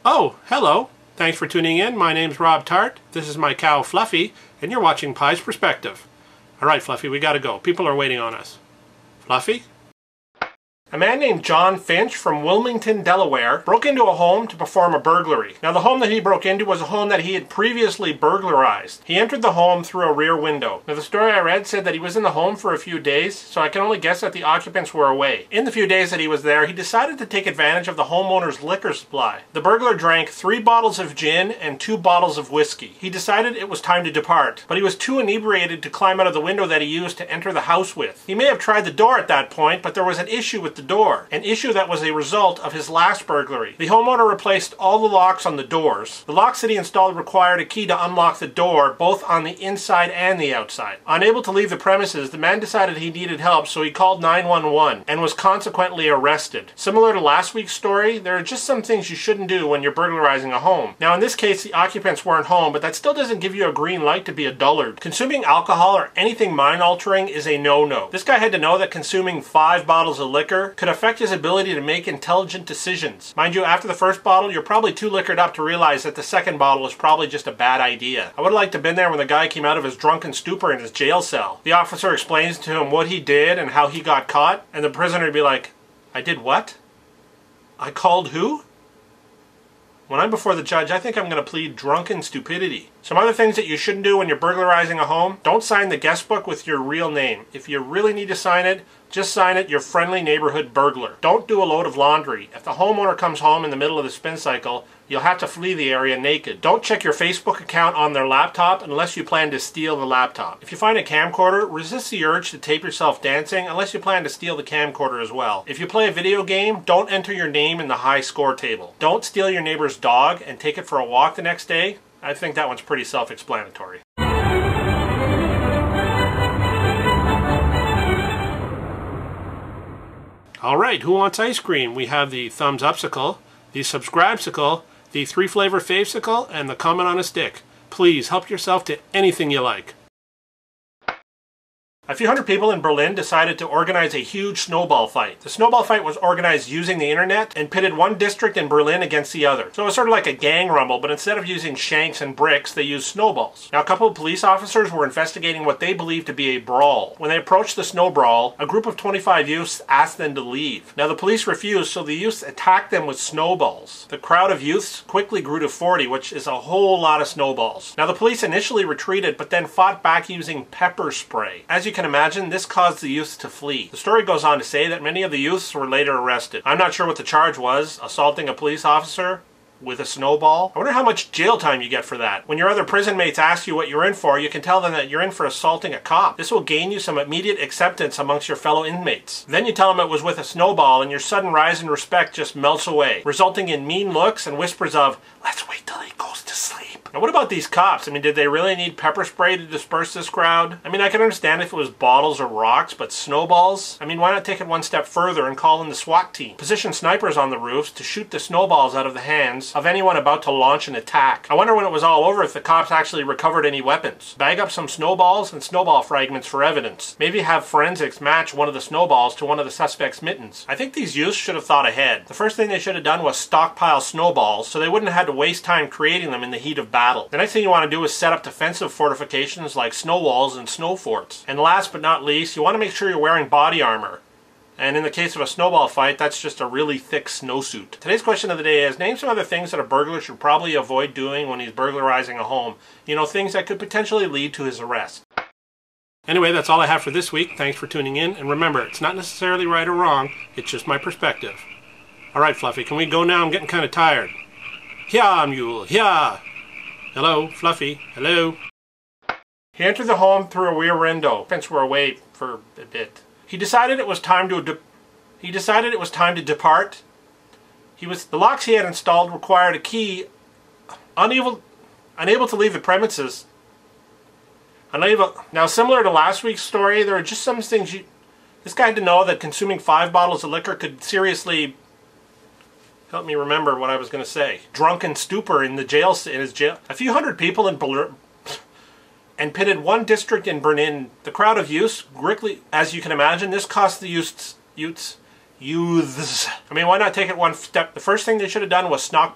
Oh, hello. Thanks for tuning in. My name's Rob Tart. This is my cow, Fluffy, and you're watching Pie's Perspective. All right, Fluffy, we gotta go. People are waiting on us. Fluffy? A man named John Finch from Wilmington, Delaware, broke into a home to perform a burglary. Now, the home that he broke into was a home that he had previously burglarized. He entered the home through a rear window. Now, the story I read said that he was in the home for a few days, so I can only guess that the occupants were away. In the few days that he was there, he decided to take advantage of the homeowner's liquor supply. The burglar drank 3 bottles of gin and 2 bottles of whiskey. He decided it was time to depart, but he was too inebriated to climb out of the window that he used to enter the house with. He may have tried the door at that point, but there was an issue with the door, an issue that was a result of his last burglary. The homeowner replaced all the locks on the doors. The locks that he installed required a key to unlock the door, both on the inside and the outside. Unable to leave the premises, the man decided he needed help, so he called 911 and was consequently arrested. Similar to last week's story, there are just some things you shouldn't do when you're burglarizing a home. Now, in this case, the occupants weren't home, but that still doesn't give you a green light to be a dullard. Consuming alcohol or anything mind-altering is a no-no. This guy had to know that consuming 5 bottles of liquor could affect his ability to make intelligent decisions. Mind you, after the first bottle, you're probably too liquored up to realize that the second bottle was probably just a bad idea. I would have liked to have been there when the guy came out of his drunken stupor in his jail cell. The officer explains to him what he did and how he got caught, and the prisoner would be like, "I did what? I called who?" When I'm before the judge, I think I'm going to plead drunken stupidity. Some other things that you shouldn't do when you're burglarizing a home: don't sign the guest book with your real name. If you really need to sign it, just sign it, your friendly neighborhood burglar. Don't do a load of laundry. If the homeowner comes home in the middle of the spin cycle, you'll have to flee the area naked. Don't check your Facebook account on their laptop unless you plan to steal the laptop. If you find a camcorder, resist the urge to tape yourself dancing unless you plan to steal the camcorder as well. If you play a video game, don't enter your name in the high score table. Don't steal your neighbor's dog and take it for a walk the next day. I think that one's pretty self-explanatory. Alright, who wants ice cream? We have the thumbs upsicle, the subscribe-sicle, the 3-flavor fave-sicle, and the comment on a stick. Please help yourself to anything you like. A few hundred people in Berlin decided to organize a huge snowball fight. The snowball fight was organized using the internet and pitted one district in Berlin against the other. So it was sort of like a gang rumble, but instead of using shanks and bricks, they used snowballs. Now, a couple of police officers were investigating what they believed to be a brawl. When they approached the snow brawl, a group of 25 youths asked them to leave. Now, the police refused, so the youths attacked them with snowballs. The crowd of youths quickly grew to 40, which is a whole lot of snowballs. Now, the police initially retreated, but then fought back using pepper spray. As you can imagine, this caused the youths to flee. The story goes on to say that many of the youths were later arrested. I'm not sure what the charge was: assaulting a police officer with a snowball. I wonder how much jail time you get for that. When your other prison mates ask you what you're in for, you can tell them that you're in for assaulting a cop. This will gain you some immediate acceptance amongst your fellow inmates. Then you tell them it was with a snowball, and your sudden rise in respect just melts away, resulting in mean looks and whispers of, "Let's wait till he goes to sleep." Now, what about these cops? I mean, did they really need pepper spray to disperse this crowd? I mean, I can understand if it was bottles or rocks, but snowballs? I mean, why not take it one step further and call in the SWAT team? Position snipers on the roofs to shoot the snowballs out of the hands of anyone about to launch an attack. I wonder when it was all over if the cops actually recovered any weapons. Bag up some snowballs and snowball fragments for evidence. Maybe have forensics match one of the snowballs to one of the suspect's mittens. I think these youths should have thought ahead. The first thing they should have done was stockpile snowballs so they wouldn't have had to waste time creating them in the heat of battle. The next thing you want to do is set up defensive fortifications like snow walls and snow forts. And last but not least, you want to make sure you're wearing body armor. And in the case of a snowball fight, that's just a really thick snowsuit. Today's question of the day is, name some other things that a burglar should probably avoid doing when he's burglarizing a home. You know, things that could potentially lead to his arrest. Anyway, that's all I have for this week. Thanks for tuning in. And remember, it's not necessarily right or wrong. It's just my perspective. Alright, Fluffy, can we go now? I'm getting kind of tired. Hya, mule, hya! Hello, Fluffy, hello. He entered the home through a rear window. Fence were away for a bit. He decided it was time to depart. The locks he had installed required a key. Unable to leave the premises. Now, similar to last week's story, there are just some things this guy had to know that consuming 5 bottles of liquor could seriously. Help me remember what I was going to say. Drunken stupor in his jail. A few hundred people in Berlin and pitted one district in Berlin. The crowd of youths quickly, as you can imagine, this cost the youths Youths. I mean, why not take it one step? The first thing they should have done was snock